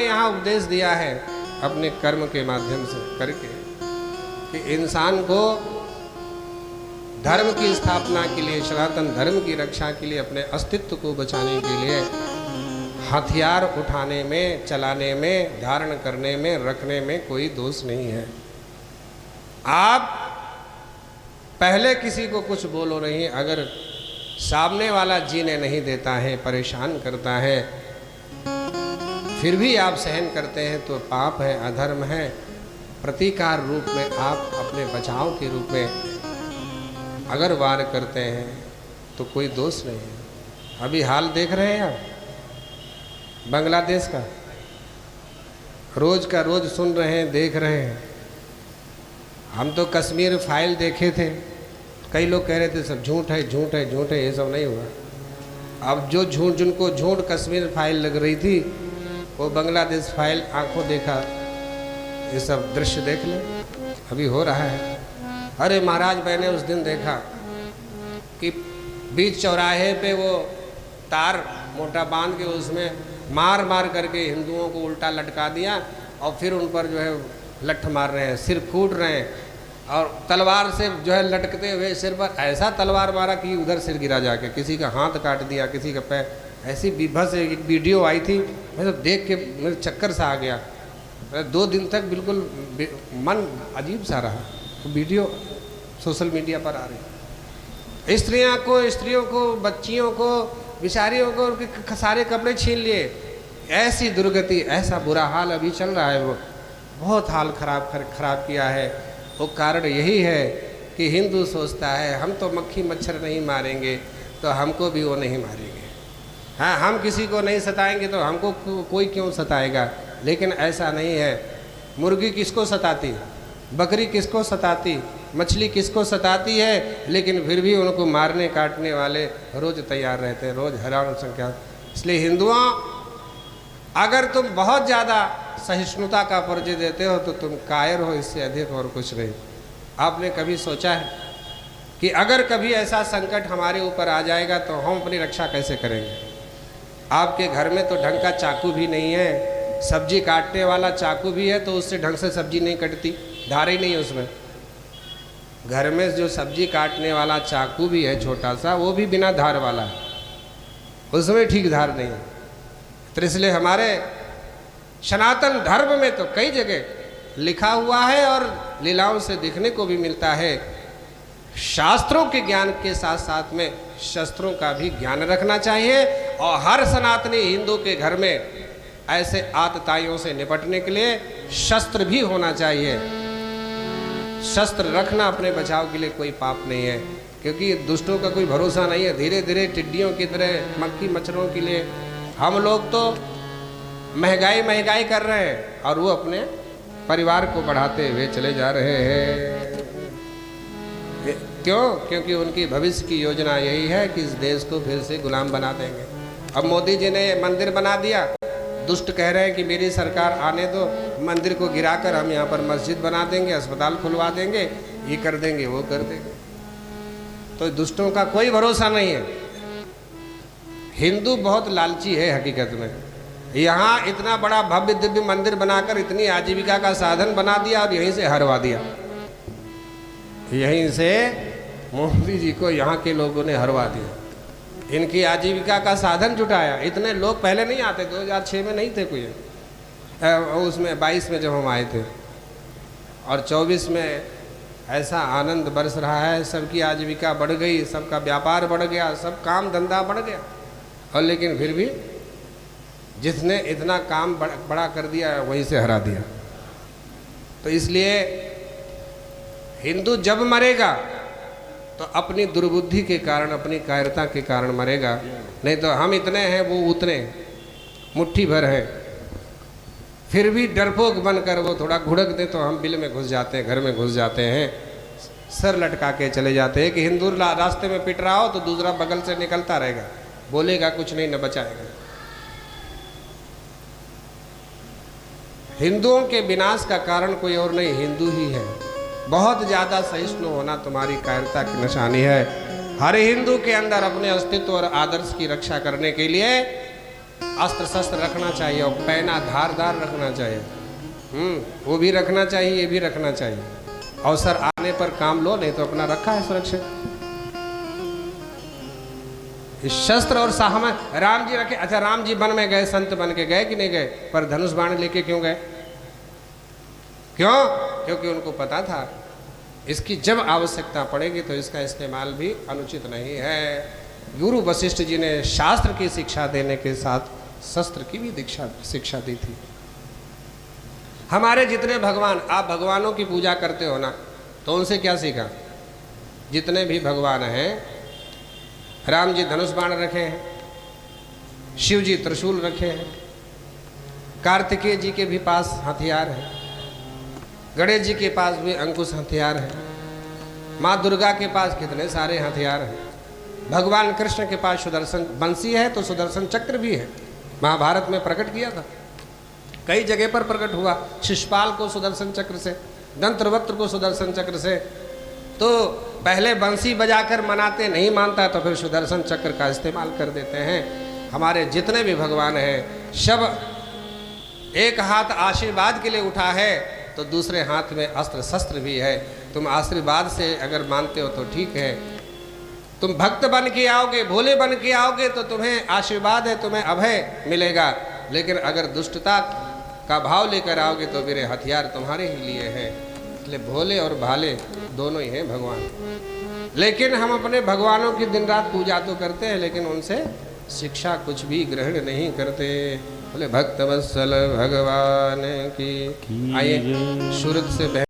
ने यहाँ उपदेश दिया है अपने कर्म के माध्यम से करके कि इंसान को धर्म की स्थापना के लिए, सनातन धर्म की रक्षा के लिए, अपने अस्तित्व को बचाने के लिए हथियार उठाने में, चलाने में, धारण करने में, रखने में कोई दोष नहीं है। आप पहले किसी को कुछ बोलो नहीं, अगर सामने वाला जीने नहीं देता है, परेशान करता है, फिर भी आप सहन करते हैं तो पाप है, अधर्म है। प्रतिकार रूप में आप अपने बचाव के रूप में अगर वार करते हैं तो कोई दोष नहीं है। अभी हाल देख रहे हैं आप बांग्लादेश का, रोज का रोज सुन रहे हैं, देख रहे हैं। हम तो कश्मीर फाइल देखे थे, कई लोग कह रहे थे सब झूठ है, झूठ है, झूठ है, ये सब नहीं हुआ। अब जो झूठ, जिनको झूठ कश्मीर फाइल लग रही थी, वो बांग्लादेश फाइल आंखों देखा, ये सब दृश्य देख ले, अभी हो रहा है। अरे महाराज, मैंने उस दिन देखा कि बीच चौराहे पे वो तार मोटा बांध के उसमें मार मार करके हिंदुओं को उल्टा लटका दिया और फिर उन पर जो है लठ मार रहे हैं, सिर फूट रहे हैं और तलवार से जो है लटकते हुए सिर पर ऐसा तलवार मारा कि उधर सिर गिरा जाके, किसी का हाथ काट दिया, किसी का पैर। ऐसी विभत्स एक वीडियो आई थी, मैं तो देख के मेरे चक्कर सा आ गया। 2 दिन तक बिल्कुल मन अजीब सा रहा। तो वीडियो सोशल मीडिया पर आ रही, स्त्रियों को, बच्चियों को, बिचारियों को उनके सारे कपड़े छीन लिए। ऐसी दुर्गति, ऐसा बुरा हाल अभी चल रहा है। वो बहुत हाल खराब किया है। वो कारण यही है कि हिंदू सोचता है हम तो मक्खी मच्छर नहीं मारेंगे तो हमको भी वो नहीं मारेंगे। हाँ, हम किसी को नहीं सताएंगे तो हमको कोई क्यों सताएगा। लेकिन ऐसा नहीं है। मुर्गी किसको सताती, बकरी किसको सताती, मछली किसको सताती है, लेकिन फिर भी उनको मारने काटने वाले रोज तैयार रहते हैं, रोज हजारों संख्या। इसलिए हिंदुओं, अगर तुम बहुत ज़्यादा सहिष्णुता का परिचय देते हो तो तुम कायर हो, इससे अधिक और कुछ नहीं। आपने कभी सोचा है कि अगर कभी ऐसा संकट हमारे ऊपर आ जाएगा तो हम अपनी रक्षा कैसे करेंगे? आपके घर में तो ढंग का चाकू भी नहीं है, सब्जी काटने वाला चाकू भी है तो उससे ढंग से सब्जी नहीं कटती, धार ही नहीं उसमें। घर में जो सब्जी काटने वाला चाकू भी है छोटा सा, वो भी बिना धार वाला है, उसमें ठीक धार नहीं है। तो इसलिए हमारे सनातन धर्म में तो कई जगह लिखा हुआ है और लीलाओं से देखने को भी मिलता है, शास्त्रों के ज्ञान के साथ साथ में शस्त्रों का भी ज्ञान रखना चाहिए। और हर सनातनी हिंदू के घर में ऐसे आतताइयों से निपटने के लिए शस्त्र भी होना चाहिए। शस्त्र रखना अपने बचाव के लिए कोई पाप नहीं है, क्योंकि दुष्टों का कोई भरोसा नहीं है। धीरे धीरे टिड्डियों की तरह, मक्खी मच्छरों के लिए हम लोग तो महंगाई कर रहे हैं और वो अपने परिवार को बढ़ाते हुए चले जा रहे हैं। क्यों? क्योंकि उनकी भविष्य की योजना यही है कि इस देश को फिर से गुलाम बना देंगे। अब मोदी जी ने मंदिर बना दिया, दुष्ट कह रहे हैं कि मेरी सरकार आने दो, मंदिर को गिराकर हम यहाँ पर मस्जिद बना देंगे, अस्पताल खुलवा देंगे, ये कर देंगे, वो कर देंगे। तो दुष्टों का कोई भरोसा नहीं है। हिंदू बहुत लालची है हकीकत में। यहाँ इतना बड़ा भव्य दिव्य मंदिर बनाकर इतनी आजीविका का साधन बना दिया और यहीं से हरवा दिया। यहीं से मोदी जी को यहाँ के लोगों ने हरवा दिया, इनकी आजीविका का साधन जुटाया। इतने लोग पहले नहीं आते, 2006 में नहीं थे कोई, उसमें 22 में जब हम आए थे, और 24 में ऐसा आनंद बरस रहा है। सबकी आजीविका बढ़ गई, सबका व्यापार बढ़ गया, सब काम धंधा बढ़ गया। और लेकिन फिर भी जिसने इतना काम बड़ा कर दिया वहीं से हरा दिया। तो इसलिए हिंदू जब मरेगा तो अपनी दुर्बुद्धि के कारण, अपनी कायरता के कारण मरेगा। नहीं तो हम इतने हैं, वो उतने, मुट्ठी भर है, फिर भी डरपोक बनकर वो थोड़ा घुड़क दे तो हम बिल में घुस जाते हैं, घर में घुस जाते हैं, सर लटका के चले जाते हैं कि हिंदू रास्ते में पिट रहा हो तो दूसरा बगल से निकलता रहेगा, बोलेगा कुछ नहीं, न बचाएगा। हिंदुओं के विनाश का कारण कोई और नहीं, हिंदू ही है। बहुत ज़्यादा सहिष्णु होना तुम्हारी कायरता की निशानी है। हर हिंदू के अंदर अपने अस्तित्व और आदर्श की रक्षा करने के लिए अस्त्र शस्त्र रखना चाहिए और पैना धारदार रखना चाहिए। वो भी रखना चाहिए, ये भी रखना चाहिए। अवसर आने पर काम लो, नहीं तो अपना रखा है सुरक्षित। इस शस्त्र और सामान राम जी रखे। अच्छा, राम जी वन में गए, संत बन के गए कि नहीं गए? पर धनुष बाण लेके क्यों गए? क्यों? क्योंकि उनको पता था इसकी जब आवश्यकता पड़ेगी तो इसका इस्तेमाल भी अनुचित नहीं है। गुरु वशिष्ठ जी ने शास्त्र की शिक्षा देने के साथ शस्त्र की भी शिक्षा दी थी। हमारे जितने भगवान, आप भगवानों की पूजा करते हो ना, तो उनसे क्या सीखा? जितने भी भगवान हैं, राम जी धनुष बाण रखे हैं, शिव जी त्रिशूल रखे हैं, कार्तिकेय जी के भी पास हथियार है, गणेश जी के पास भी अंकुश हथियार है, माँ दुर्गा के पास कितने सारे हथियार हैं, भगवान कृष्ण के पास सुदर्शन बंसी है तो सुदर्शन चक्र भी है। महाभारत में प्रकट किया था, कई जगह पर प्रकट हुआ। शिशुपाल को सुदर्शन चक्र से, दंतवक्त्र को सुदर्शन चक्र से। तो पहले बंसी बजाकर मनाते, नहीं मानता तो फिर सुदर्शन चक्र का इस्तेमाल कर देते हैं। हमारे जितने भी भगवान हैं, सब एक हाथ आशीर्वाद के लिए उठा है तो दूसरे हाथ में अस्त्र शस्त्र भी है। तुम आशीर्वाद से अगर मानते हो तो ठीक है, तुम भक्त बन के आओगे, भोले बन के आओगे तो तुम्हें आशीर्वाद है, तुम्हें अभय मिलेगा। लेकिन अगर दुष्टता का भाव लेकर आओगे तो मेरे हथियार तुम्हारे ही लिए हैं। इसलिए भोले और भाले दोनों ही हैं भगवान। लेकिन हम अपने भगवानों की दिन रात पूजा तो करते हैं, लेकिन उनसे शिक्षा कुछ भी ग्रहण नहीं करते। बोले भक्त वत्सल भगवान की। आइए सूरत से